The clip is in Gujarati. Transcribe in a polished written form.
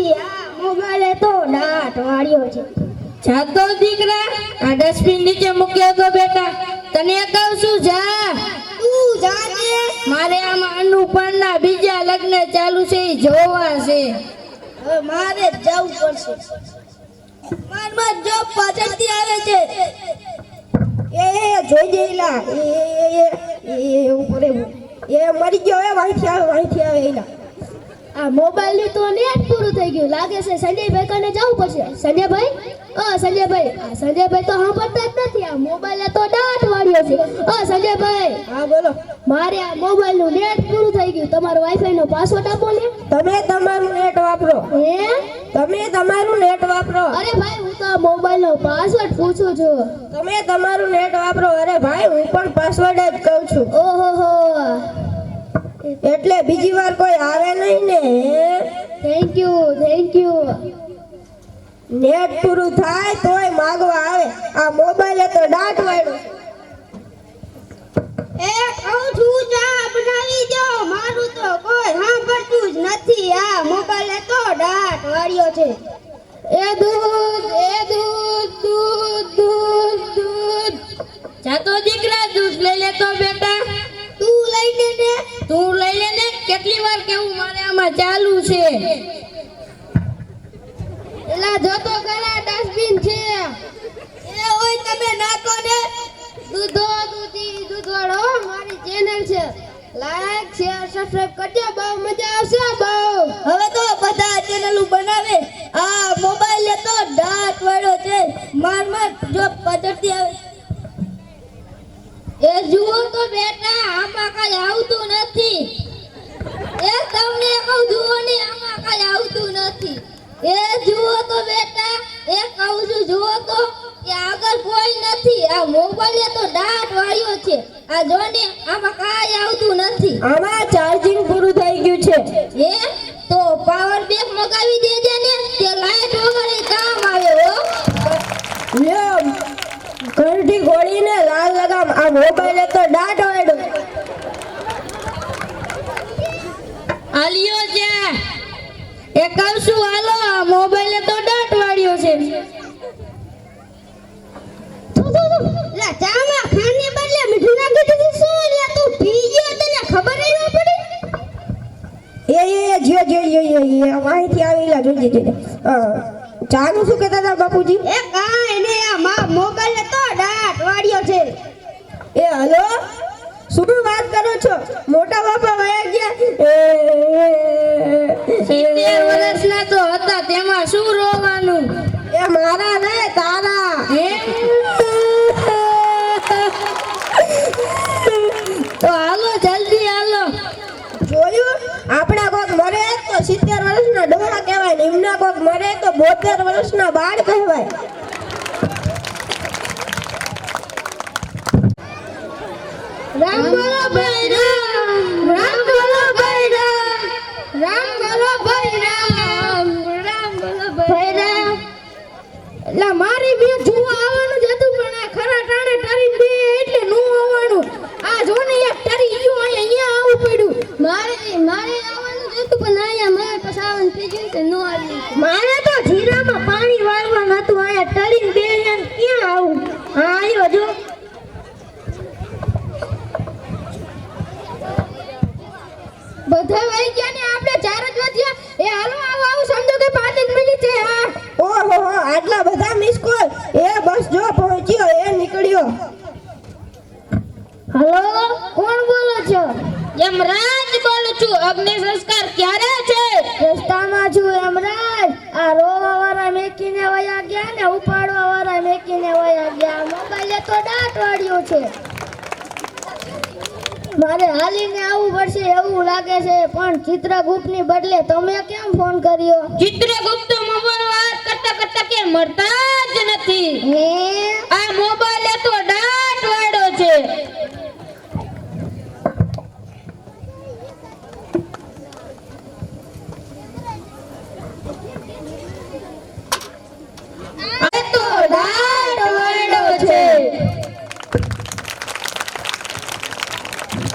નથી આ મોબાઈલે તો દાટ વાળ્યો છે જાતો દીકરા આ ડસ્ટબિન નીચે મૂક્યો તો બેટા તને કહું છું જા તું જાને મારે આમાં અનુપમના બીજા લગ્ન ચાલુ છે ઈ જોવા છે હવે મારે જવું પડશે મારમાં જોબ પાછળથી આવે છે એ જોઈ જઈલા એ ઉપર એ મરી ગયો એ વાંચી આવે એલા આ મોબાઈલ ની તો નેટ પૂરું થઈ ગયું લાગે છે સંજયભાઈ કને જવું પડશે સંજયભાઈ સંજયભાઈ આ સંજયભાઈ તો સાંભળતા જ નથી આ મોબાઈલ તો દાટ વાળ્યો છે સંજયભાઈ હા બોલો મારે આ મોબાઈલ નું નેટ પૂરું થઈ ગયું તમારો વાઈફાઈ નો પાસવર્ડ આપો ને તમે તમારું નેટ વાપરો તમે તમારું નેટ વાપરો અરે ભાઈ હું તો આ મોબાઈલ નો પાસવર્ડ પૂછું છું તમે તમારું નેટ વાપરો અરે ભાઈ હું પણ પાસવર્ડ જ કહું છું ઓહો એટલે બીજી વાર કોઈ આવે નહીં ને થેન્ક યુ નેટ પૂરું થાય તોય માંગવા આવે આ મોબાઈલે તો દાટ વાળ્યો એ કહું છું ચા બનાવી દો મારું તો કોઈ સાંભળતું જ નથી આ મોબાઈલે તો દાટ વાળ્યો છે એ દૂધ જાતો દીકરા દૂધ લઈ લે તો બેટા તું લઈને ને તું લઈ લે ને કેટલી વાર કેવું મારે આમાં ચાલુ છે એલા જોતો ખરા ડસ્ટબિન છે એ ઓય તમે નાખો ને દૂધ વાળો મારી ચેનલ છે લાઈક શેર સબસ્ક્રાઇબ કરજો બહુ મજા આવશે બહુ હવે તો બધા ચેનલ બનાવે આ મોબાઈલ તો દાટ વાળો છે માર જો પાછળથી આવે એ જુઓ તો બેટા આમાં કઈ આવતું નથી એ તમને કહું જુઓ ને આમાં કઈ આવતું નથી એ જુઓ તો બેટા એ કહું છું જુઓ તો કે આગળ કોઈ નથી આ મોબાઈલ તો દાટ વાળ્યો છે આ જો ને આમાં કઈ આવતું નથી આમાં ચાર્જિંગ પૂરું થઈ ગયું છે એ તો પાવર બેંક મગાવી દેજે ને તે લાઈટ વગર કામ આવે હો લ્યો ઘરથી ગોળીને લાલ લગામ આ મોબાઈલે તો દાટ વાળ્યો આલિયો છે એ કહું છું હાલો આ મોબાઈલે તો દાટ વાળ્યો છે લા ચામાં ખાને બદલે મીઠું નાખી દીધું શું લે તું પી ગયો તને ખબર ન પડી એ માહિતી આવીલા જોજે ચાનું શું કહેતા હતા બાપુજી એ કાઈ ને આ મોબાઈલ તો દાટ વાળ્યો છે એ હલો શું વાત કરો છો મોટા બાપા વયા ગયા 70 વર્ષના તો હતા તેમાં શું રોવાનું એ મારા ને તારા તો હાલો જલ્દી હાલો જોયું આપણા કોક મરે તો 70 વર્ષના ડોહા કહેવાય ને એમના કોક મરે તો 72 વર્ષના બાળ કહેવાય રામ બોલો ભાઈ રામ બોલો ભાઈ રામ બોલો ભાઈ રામ બોલો ભાઈ રામ લા મારી બે જોવા આવવાનું જ હતું પણ આ ખરા ટાણે ટરી બે એટલે નો આવવાનું આ જો ને એક ટરી ગયો અહીંયા આવું પડ્યું મારે આવવાનું જ હતું પણ આયા મારે પછી આવવાનું થઈ ગયું તે નો આવી મારે તો જીરામાં પાણી વાળવાનું હતું અહીંયા ટરીને બે ક્યાં આવું હા આવ્યો જો બધા વહી ગયા ને આપણે ચાર જ વધ્યા એ હાલો આવો સમજો કે 5 જ મિનિટ છે હા ઓહો આટલા બધા મિસ કોલ એ બસ જો પહોંચ્યો એ નીકળ્યો હલો કોણ બોલો છો યમરાજ બોલું છું અગ્નિ સંસ્કાર ક્યારે છે રસ્તામાં છું યમરાજ આ રોવા વાળા મેકીને વયા ગયા ને ઉપાડવા વાળા મેકીને વયા ગયા મોબાઈલે તો દાટ વાળ્યો છે મારે હાલીને આવવું પડશે એવું લાગે છે પણ ચિત્રગુપ્તની બદલે તમે કેમ ફોન કર્યો ચિત્રગુપ્ત મોબાઈલ વાત કરતા કે મરતા જ નથી હે આ મોબાઈલ